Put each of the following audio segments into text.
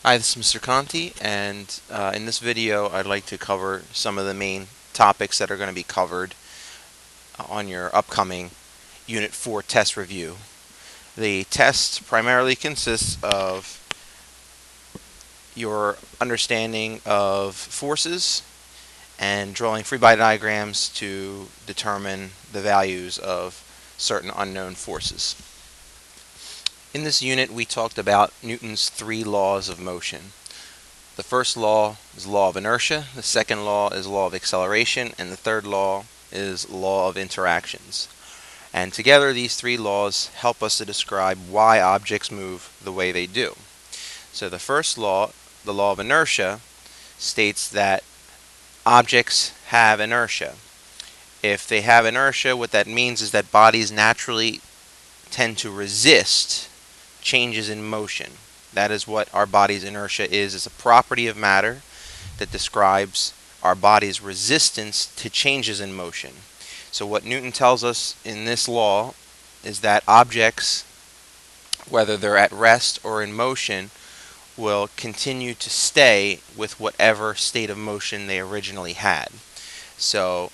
Hi, this is Mr. Conti, and in this video I'd like to cover some of the main topics that are going to be covered on your upcoming Unit 4 test review. The test primarily consists of your understanding of forces and drawing free body diagrams to determine the values of certain unknown forces. In this unit we talked about Newton's 3 laws of motion. The first law is law of inertia, the second law is law of acceleration, and the third law is law of interactions. And together these 3 laws help us to describe why objects move the way they do. So the first law, the law of inertia, states that objects have inertia. If they have inertia, what that means is that bodies naturally tend to resist changes in motion. That is what our body's inertia is. It's a property of matter that describes our body's resistance to changes in motion. So what Newton tells us in this law is that objects, whether they're at rest or in motion, will continue to stay with whatever state of motion they originally had. So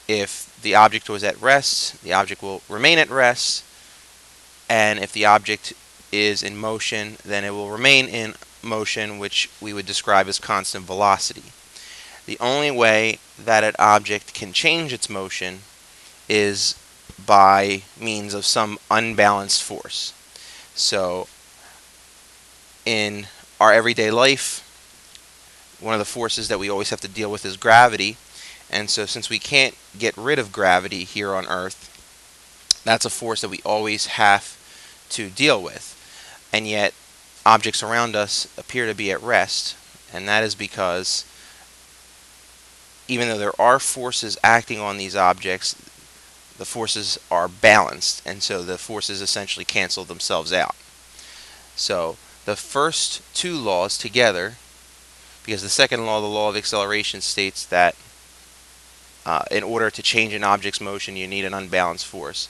if the object was at rest, the object will remain at rest, and if the object is in motion, then it will remain in motion, which we would describe as constant velocity. The only way that an object can change its motion is by means of some unbalanced force. So in our everyday life, one of the forces that we always have to deal with is gravity, and so since we can't get rid of gravity here on Earth, that's a force that we always have to deal with. And yet objects around us appear to be at rest, and that is because even though there are forces acting on these objects, the forces are balanced, and so the forces essentially cancel themselves out. So the first 2 laws together, because the second law, the law of acceleration, states that in order to change an object's motion you need an unbalanced force.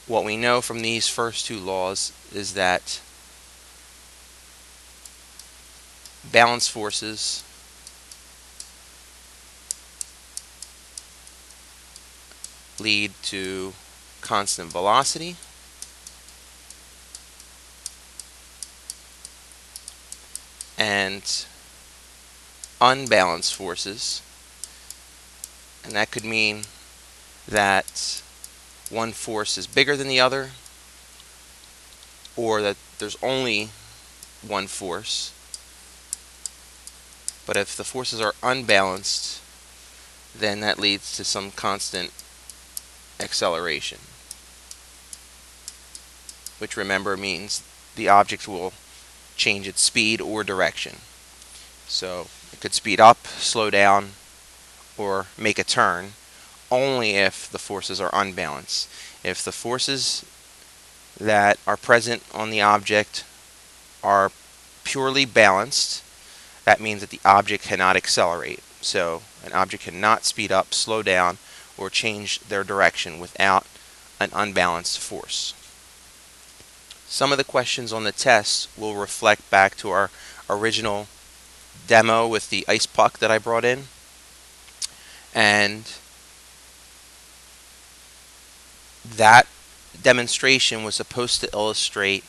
What we know from these first 2 laws is that balanced forces lead to constant velocity, and unbalanced forces, and that could mean that one force is bigger than the other, or that there's only one force. But if the forces are unbalanced, then that leads to some constant acceleration, which, remember, means the object will change its speed or direction. So it could speed up, slow down, or make a turn only if the forces are unbalanced. If the forces that are present on the object are purely balanced, that means that the object cannot accelerate. So an object cannot speed up, slow down, or change their direction without an unbalanced force. Some of the questions on the test will reflect back to our original demo with the ice puck that I brought in, and that demonstration was supposed to illustrate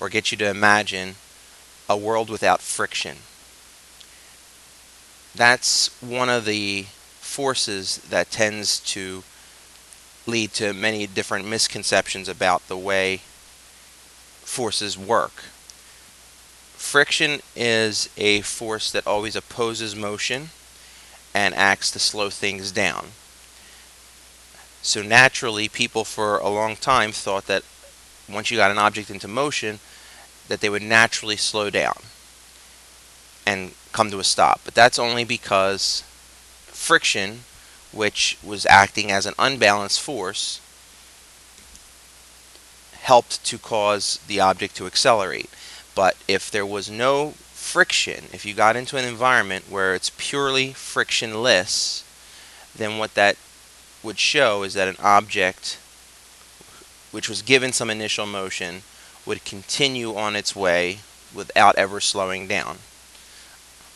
or get you to imagine a world without friction. That's one of the forces that tends to lead to many different misconceptions about the way forces work. Friction is a force that always opposes motion and acts to slow things down. So naturally, people for a long time thought that once you got an object into motion, that they would naturally slow down and come to a stop. But that's only because friction, which was acting as an unbalanced force, helped to cause the object to accelerate. But if there was no friction, if you got into an environment where it's purely frictionless, then what that would show is that an object which was given some initial motion would continue on its way without ever slowing down,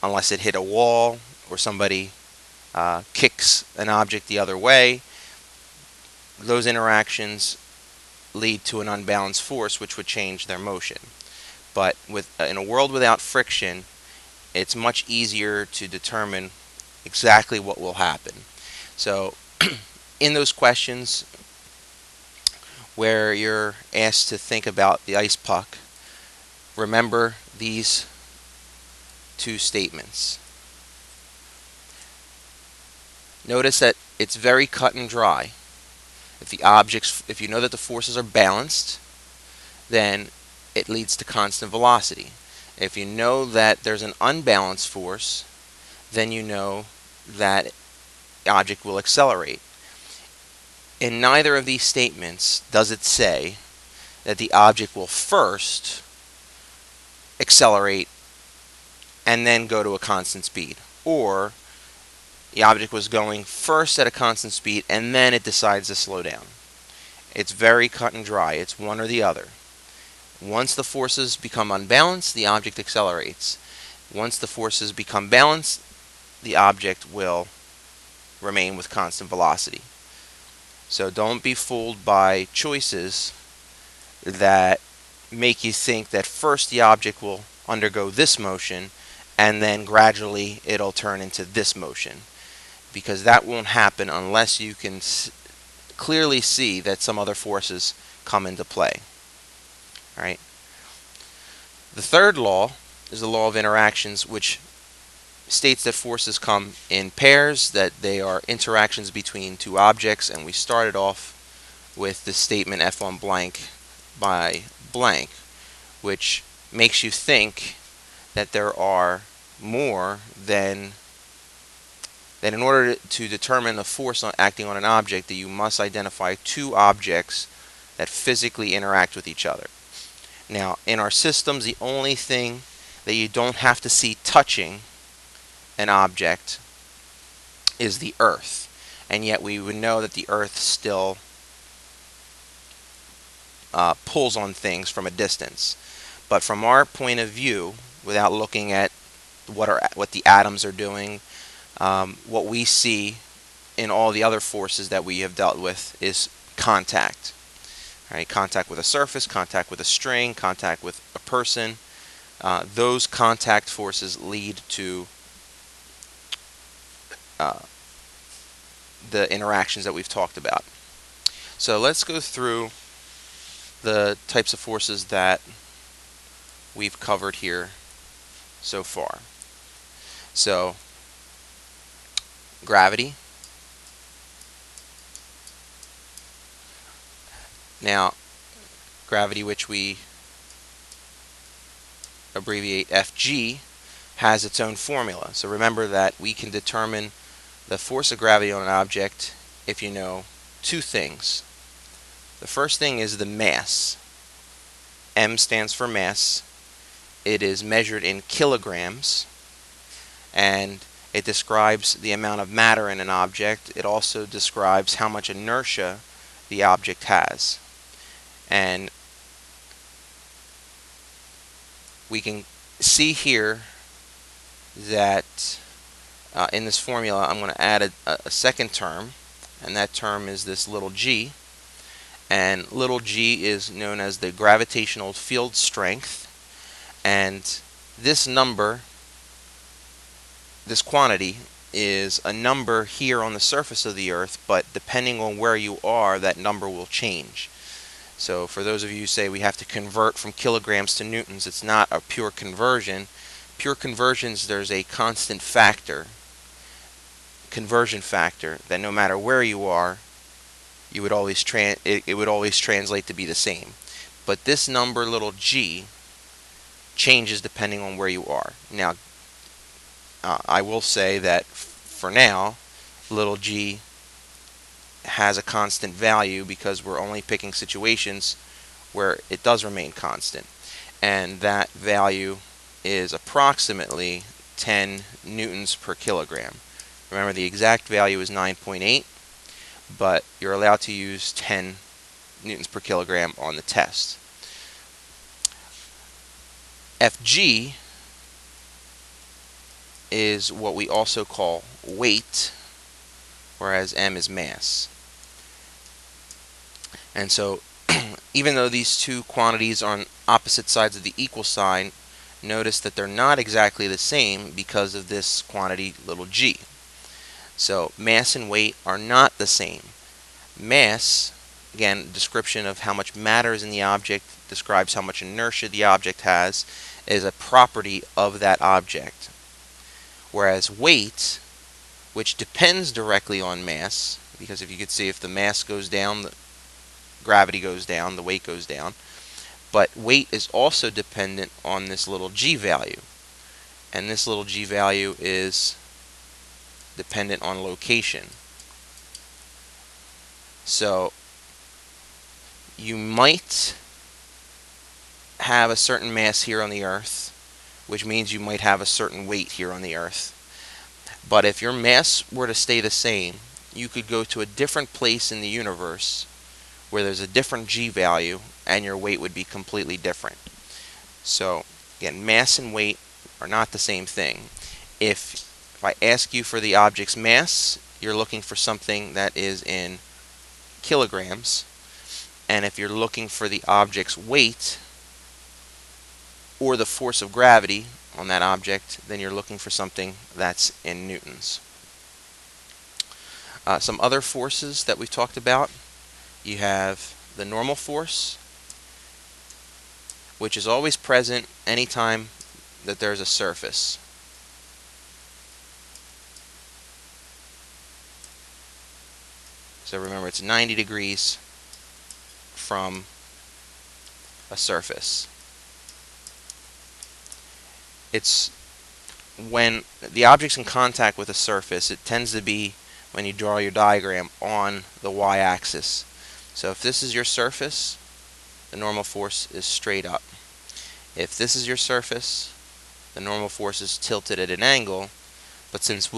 unless it hit a wall or somebody kicks an object the other way. Those interactions lead to an unbalanced force, which would change their motion. But in a world without friction, it's much easier to determine exactly what will happen. So in those questions where you're asked to think about the ice puck, remember these two statements. Notice that it's very cut and dry. If you know that the forces are balanced, then it leads to constant velocity. If you know that there's an unbalanced force, then you know that the object will accelerate. In neither of these statements does it say that the object will first accelerate and then go to a constant speed, or the object was going first at a constant speed and then it decides to slow down. It's very cut and dry. It's one or the other. Once the forces become unbalanced, the object accelerates. Once the forces become balanced, the object will remain with constant velocity. So don't be fooled by choices that make you think that first the object will undergo this motion and then gradually it'll turn into this motion, because that won't happen unless you can clearly see that some other forces come into play. All right. The third law is the law of interactions, which states that forces come in pairs, that they are interactions between two objects, and we started off with the statement F1 blank by blank, which makes you think that there are more than in order to determine the force acting on an object, that you must identify two objects that physically interact with each other. Now, in our systems, the only thing that you don't have to see touching an object is the Earth, and yet we would know that the Earth still pulls on things from a distance. But from our point of view, without looking at what the atoms are doing, what we see in all the other forces that we have dealt with is contact. Right? Contact with a surface, contact with a string, contact with a person. Those contact forces lead to the interactions that we've talked about. So let's go through the types of forces that we've covered here so far. So, gravity. Now, gravity, which we abbreviate Fg, has its own formula. So remember that we can determine the force of gravity on an object if you know two things. The first thing is the mass. M stands for mass. It is measured in kilograms, and it describes the amount of matter in an object. It also describes how much inertia the object has. And we can see here that in this formula I'm going to add a second term, and that term is this little g. And little g is known as the gravitational field strength. And this number, this quantity, is a number here on the surface of the Earth, but depending on where you are, that number will change. So for those of you who say we have to convert from kilograms to newtons, it's not a pure conversion. Pure conversions, there's a constant factor, conversion factor, that no matter where you are, you would always it would always translate to be the same. But this number, little g, changes depending on where you are. Now, I will say that for now, little g has a constant value because we're only picking situations where it does remain constant. And that value is approximately 10 newtons per kilogram. Remember, the exact value is 9.8, but you're allowed to use 10 newtons per kilogram on the test. Fg is what we also call weight, whereas m is mass. And so even though these two quantities are on opposite sides of the equal sign, notice that they're not exactly the same because of this quantity little g. So mass and weight are not the same. Mass, again, description of how much matter is in the object, describes how much inertia the object has, is a property of that object. Whereas weight, which depends directly on mass, because if you could see, if the mass goes down, the gravity goes down, the weight goes down. But weight is also dependent on this little g value. And this little g value is dependent on location. So you might have a certain mass here on the Earth, which means you might have a certain weight here on the Earth. But if your mass were to stay the same, you could go to a different place in the universe where there's a different g value and your weight would be completely different. So again, mass and weight are not the same thing. If I ask you for the object's mass, you're looking for something that is in kilograms. And if you're looking for the object's weight or the force of gravity on that object, then you're looking for something that's in newtons. Some other forces that we've talked about, you have the normal force, which is always present anytime that there's a surface. So remember, it's 90 degrees from a surface. It's when the object's in contact with a surface, it tends to be, when you draw your diagram, on the y-axis. So if this is your surface, the normal force is straight up. If this is your surface, the normal force is tilted at an angle, but since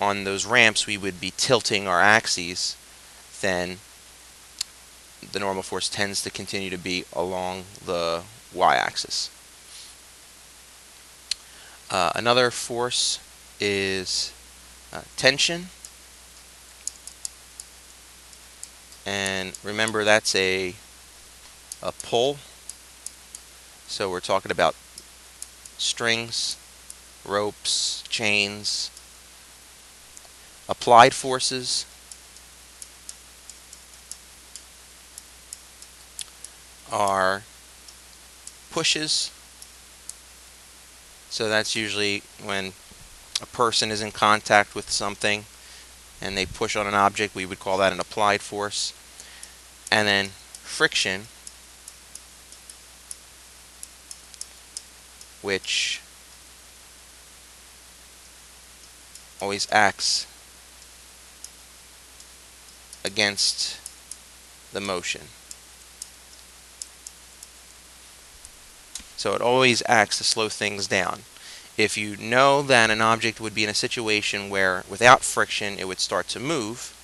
on those ramps we would be tilting our axes, then the normal force tends to continue to be along the y-axis. Another force is tension, and remember that's a pull. So we're talking about strings, ropes, chains. Applied forces are pushes. So that's usually when a person is in contact with something and they push on an object, we would call that an applied force. And then friction, which always acts against the motion. So it always acts to slow things down. If you know that an object would be in a situation where without friction it would start to move,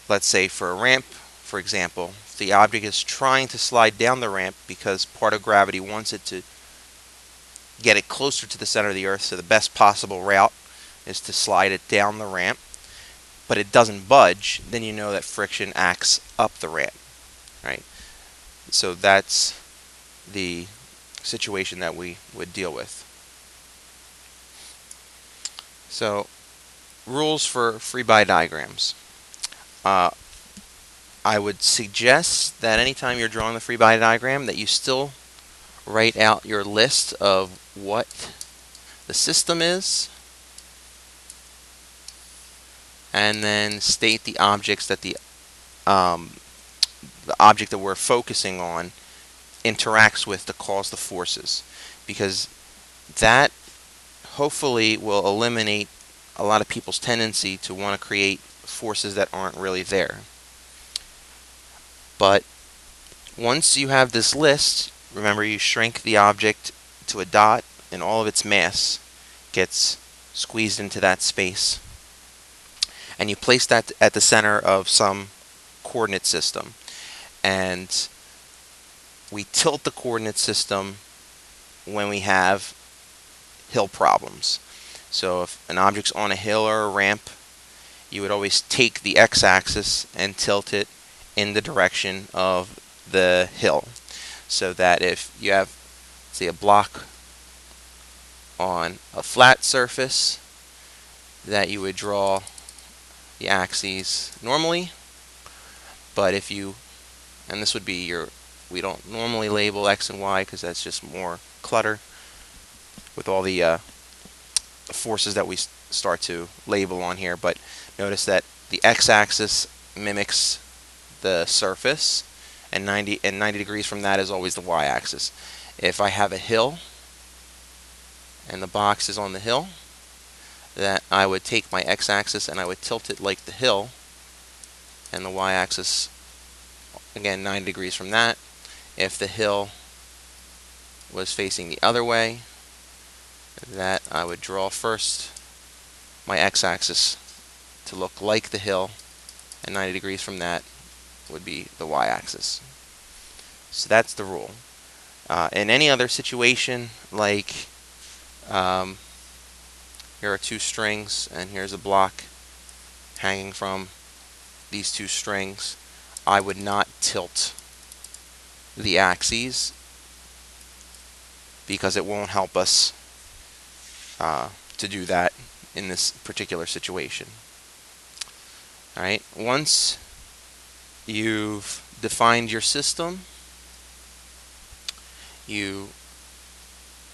let's say for a ramp, for example, if the object is trying to slide down the ramp because part of gravity wants it to get it closer to the center of the Earth, so the best possible route is to slide it down the ramp, but it doesn't budge, then you know that friction acts up the ramp, right? So that's the situation that we would deal with. So, rules for free body diagrams. I would suggest that anytime you're drawing the free body diagram that you still write out your list of what the system is, and then state the objects that the object that we're focusing on interacts with to cause the forces, because that hopefully will eliminate a lot of people's tendency to want to create forces that aren't really there. But once you have this list, remember you shrink the object to a dot and all of its mass gets squeezed into that space. And you place that at the center of some coordinate system. And we tilt the coordinate system when we have hill problems. So if an object's on a hill or a ramp, you would always take the x-axis and tilt it in the direction of the hill, so that if you have, say, a block on a flat surface, that you would draw the axes normally. But if you, and this would be your, we don't normally label x and y because that's just more clutter with all the forces that we start to label on here. But notice that the x-axis mimics the surface, and 90 degrees from that is always the y-axis. If I have a hill and the box is on the hill, that I would take my x-axis and I would tilt it like the hill, and the y-axis, again, 90 degrees from that. If the hill was facing the other way, that I would draw first my x-axis to look like the hill, and 90 degrees from that would be the y-axis. So that's the rule. In any other situation, like here are two strings and here's a block hanging from these two strings, I would not tilt the axes because it won't help us to do that in this particular situation. Alright, once you've defined your system, you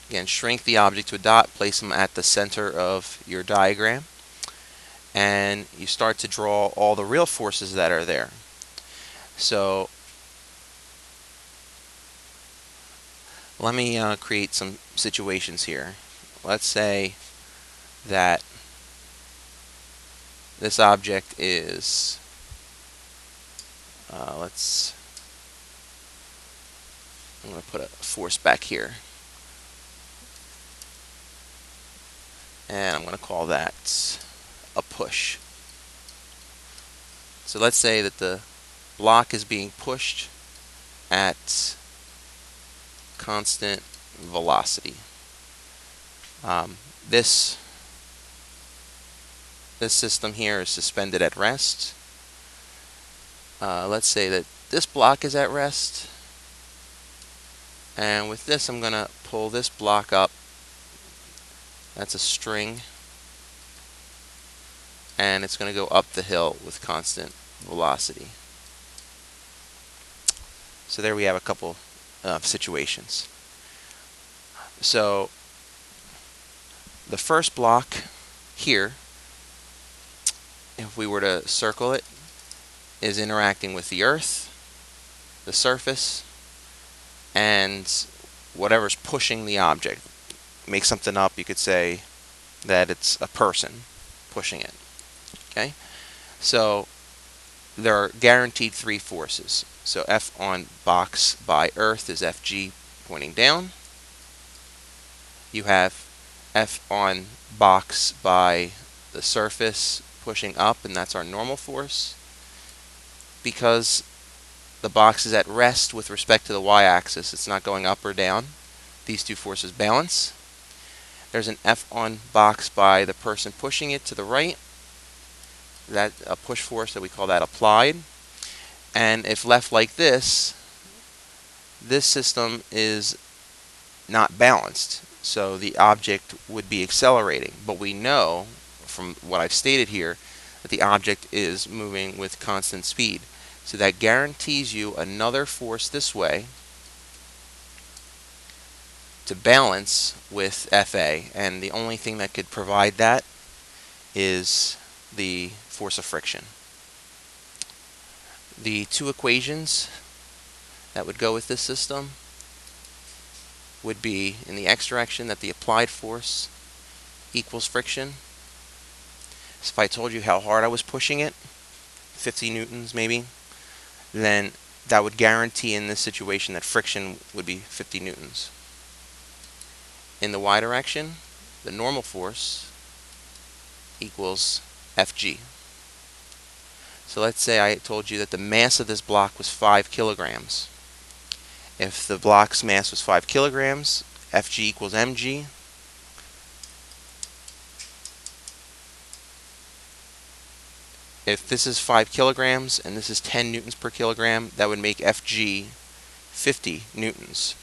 again shrink the object to a dot, place them at the center of your diagram, and you start to draw all the real forces that are there. So let me create some situations here. Let's say that this object is, I'm going to put a force back here, and I'm going to call that a push. So let's say that the block is being pushed at constant velocity. This system here is suspended at rest. Let's say that this block is at rest, and with this I'm going to pull this block up. That's a string, and it's going to go up the hill with constant velocity. So there we have a couple of situations. So the first block here, if we were to circle it, is interacting with the earth, the surface, and whatever's pushing the object. Make something up, you could say that it's a person pushing it. Okay? So there are guaranteed three forces. So F on box by earth is Fg pointing down. You have F on box by the surface pushing up, and that's our normal force. Because the box is at rest with respect to the y-axis, it's not going up or down. These two forces balance. There's an F on box by the person pushing it to the right. That's a push force that we call that applied. And if left like this system is not balanced. So the object would be accelerating. But we know from what I've stated here that the object is moving with constant speed. So that guarantees you another force this way to balance with Fa, and the only thing that could provide that is the force of friction. The two equations that would go with this system would be in the x direction that the applied force equals friction. So if I told you how hard I was pushing it, 50 newtons maybe, then that would guarantee in this situation that friction would be 50 newtons. In the y direction, the normal force equals Fg. So let's say I told you that the mass of this block was 5 kilograms. If the block's mass was 5 kilograms, FG equals mg. If this is 5 kilograms and this is 10 newtons per kilogram, that would make FG 50 newtons.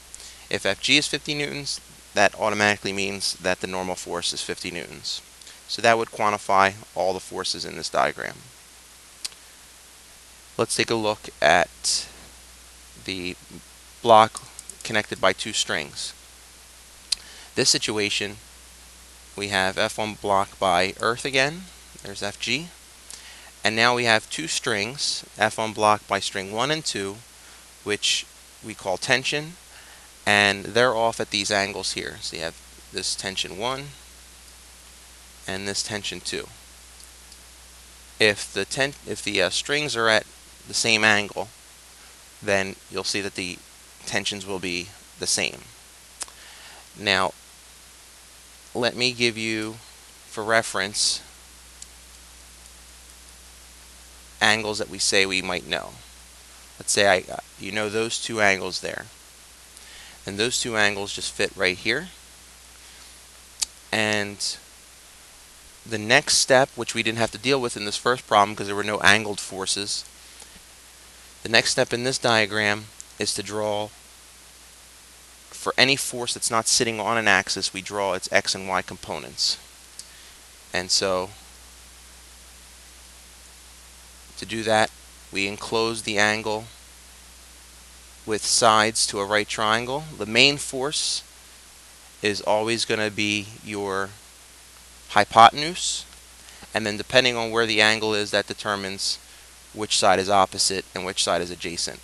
If FG is 50 newtons, that automatically means that the normal force is 50 newtons. So that would quantify all the forces in this diagram. Let's take a look at the block connected by two strings. This situation, we have F1 block by Earth again. There's FG. And now we have two strings, F1 block by string 1 and 2, which we call tension, and they're off at these angles here. So you have this tension 1 and this tension 2. If the strings are at the same angle, then you'll see that the tensions will be the same. Now, let me give you, for reference, angles that we say we might know. Let's say you know those two angles there. And those two angles just fit right here. And the next step, which we didn't have to deal with in this first problem because there were no angled forces, the next step in this diagram is to draw, for any force that's not sitting on an axis, we draw its x and y components. And so, to do that, we enclose the angle with sides to a right triangle. The main force is always going to be your hypotenuse, and then depending on where the angle is, that determines which side is opposite and which side is adjacent.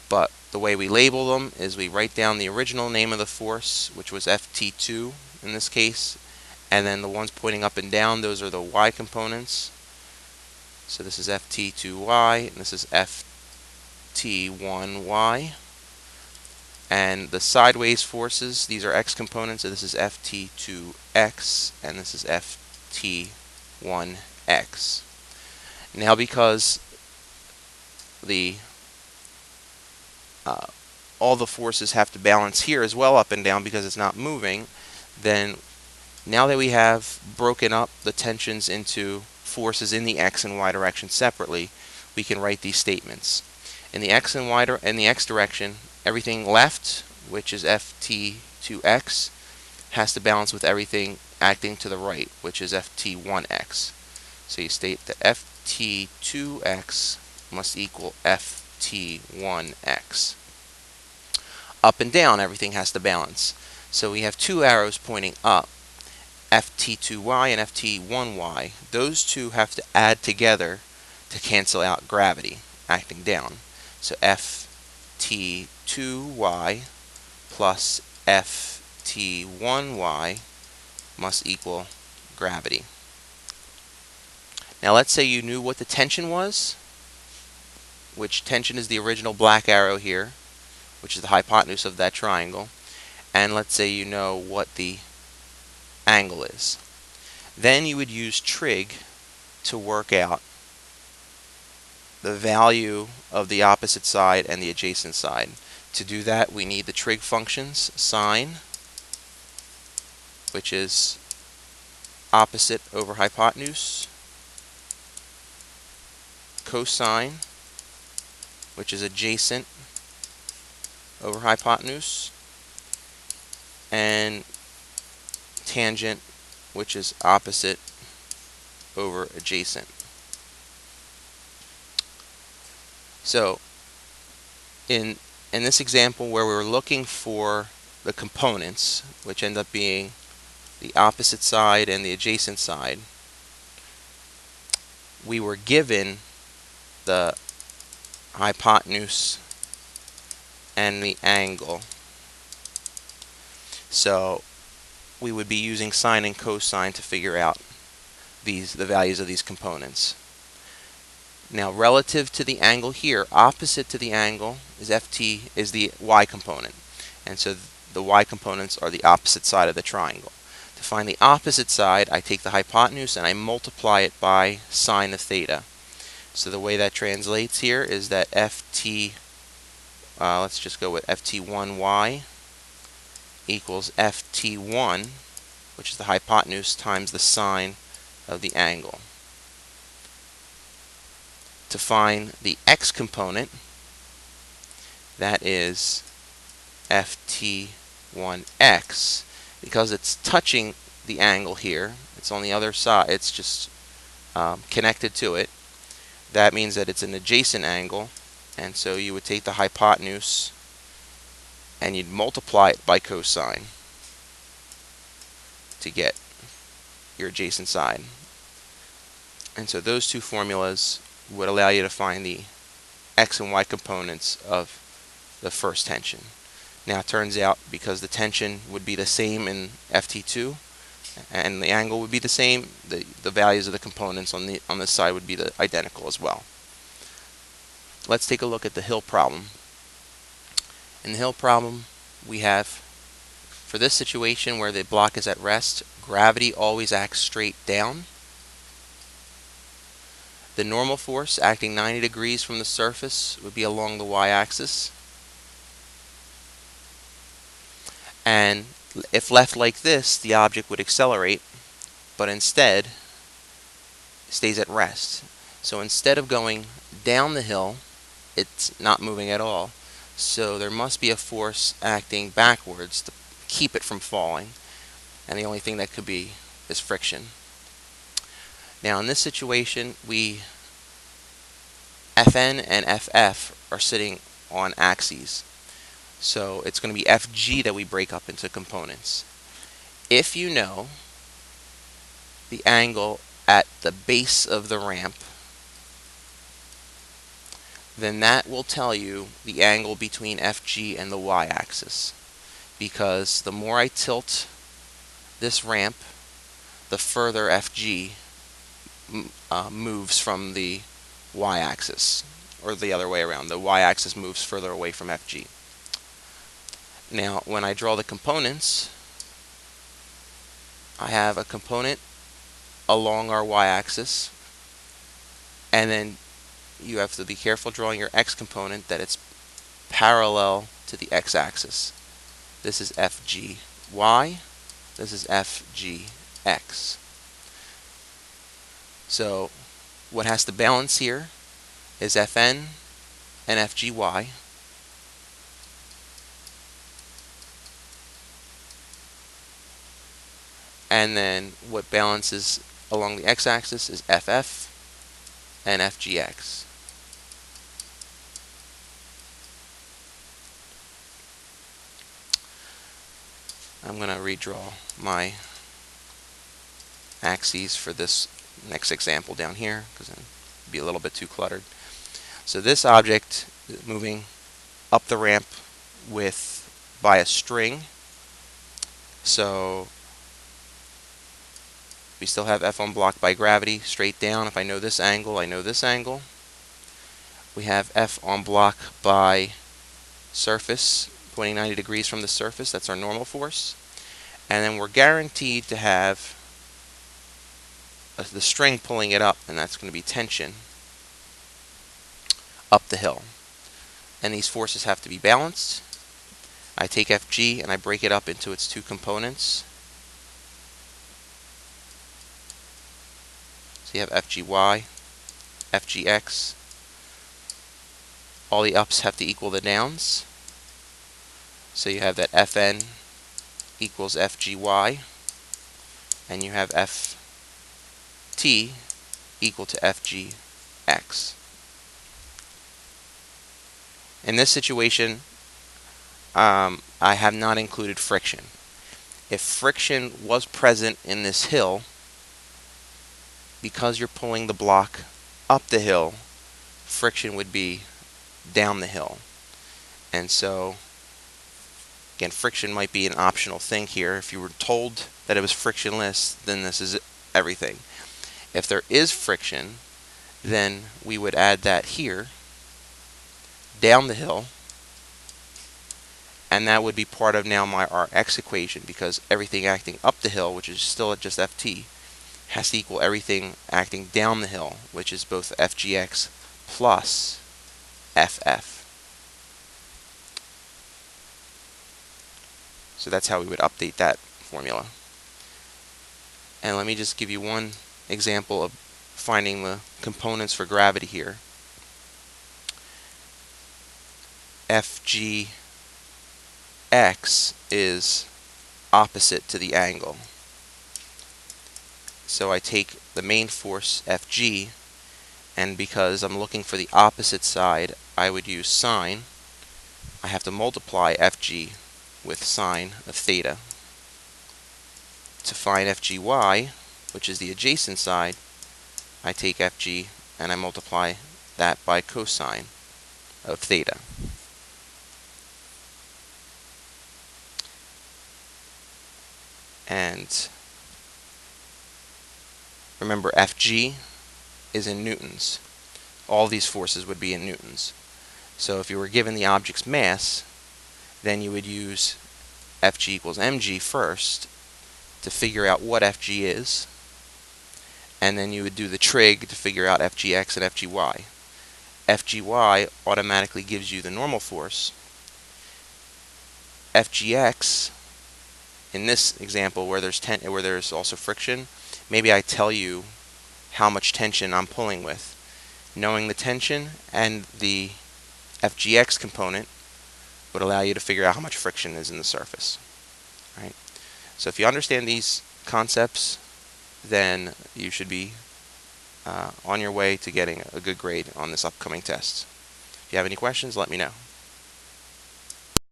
But the way we label them is we write down the original name of the force, which was Ft2 in this case, and then the ones pointing up and down, those are the y components. So this is Ft2y, and this is Ft1y. And the sideways forces, these are x components, so this is Ft2x, and this is Ft1x. Now, because all the forces have to balance here as well, up and down, because it's not moving, then now that we have broken up the tensions into forces in the x and y direction separately, we can write these statements. In the x and y and the x direction, everything left, which is Ft2x, has to balance with everything acting to the right, which is Ft1x. So you state that Ft2x must equal Ft1x. Up and down, everything has to balance. So we have two arrows pointing up, Ft2y and Ft1y. Those two have to add together to cancel out gravity acting down. So Ft2y plus Ft1y must equal gravity. Now let's say you knew what the tension was, which tension is the original black arrow here, which is the hypotenuse of that triangle, and let's say you know what the angle is. Then you would use trig to work out the value of the opposite side and the adjacent side. To do that, we need the trig functions, sine, which is opposite over hypotenuse, cosine, which is adjacent over hypotenuse, and tangent, which is opposite over adjacent. So in this example where we were looking for the components, which end up being the opposite side and the adjacent side, we were given the hypotenuse and the angle. So we would be using sine and cosine to figure out the values of these components. Now, relative to the angle here, opposite to the angle is is the y component, and so the y components are the opposite side of the triangle. To find the opposite side, I take the hypotenuse and I multiply it by sine of theta. So the way that translates here is that let's just go with Ft1y equals ft1, which is the hypotenuse, times the sine of the angle. To find the x component, that is ft1x, because it's touching the angle here, it's on the other side, it's just connected to it. That means that it's an adjacent angle, and so you would take the hypotenuse and you'd multiply it by cosine to get your adjacent side. And so those two formulas would allow you to find the x and y components of the first tension. Now it turns out, because the tension would be the same in ft2 and the angle would be the same, the values of the components on this side would be identical as well. Let's take a look at the hill problem. In the hill problem, we have, for this situation where the block is at rest, gravity always acts straight down. The normal force acting 90 degrees from the surface would be along the y-axis. And if left like this, the object would accelerate, but instead stays at rest. So instead of going down the hill, it's not moving at all. So there must be a force acting backwards to keep it from falling. And the only thing that could be is friction. Now in this situation, Fn and Ff are sitting on axes. So it's going to be Fg that we break up into components. If you know the angle at the base of the ramp, then that will tell you the angle between Fg and the y-axis. Because the more I tilt this ramp, the further Fg moves from the y-axis, or the other way around. The y-axis moves further away from Fg. Now, when I draw the components, I have a component along our y-axis, and then you have to be careful drawing your x component that it's parallel to the x-axis. This is Fgy, this is Fgx. So what has to balance here is Fn and Fgy. And then what balances along the x-axis is Ff and Fgx. I'm going to redraw my axes for this next example down here because it'd be a little bit too cluttered. So this object is moving up the ramp by a string. So we still have F unblocked by gravity, straight down. If I know this angle, I know this angle. We have F unblocked by surface, pointing 90 degrees from the surface. That's our normal force. And then we're guaranteed to have the string pulling it up, and that's going to be tension up the hill. And these forces have to be balanced. I take Fg and I break it up into its two components. So you have Fgy, Fgx. All the ups have to equal the downs. So you have that Fn equals Fgy, and you have Ft equal to Fgx. In this situation, I have not included friction. If friction was present in this hill, because you're pulling the block up the hill, friction would be down the hill. And so, again, friction might be an optional thing here. If you were told that it was frictionless, then this is everything. If there is friction, then we would add that here, down the hill, and that would be part of now our x equation, because everything acting up the hill, which is still at just Ft, has to equal everything acting down the hill, which is both Fgx plus Ff. So that's how we would update that formula. And let me just give you one example of finding the components for gravity here. Fgx is opposite to the angle. So I take the main force Fg, and because I'm looking for the opposite side, I would use sine. I have to multiply Fg with sine of theta. To find Fgy, which is the adjacent side, I take Fg and I multiply that by cosine of theta. And remember, Fg is in newtons. All these forces would be in newtons. So if you were given the object's mass, then you would use Fg equals mg first to figure out what Fg is, and then you would do the trig to figure out Fgx and Fgy. Fgy automatically gives you the normal force. Fgx, in this example where there's also friction, maybe I tell you how much tension I'm pulling with. Knowing the tension and the Fgx component would allow you to figure out how much friction is in the surface. Right? So if you understand these concepts, then you should be on your way to getting a good grade on this upcoming test. If you have any questions, let me know.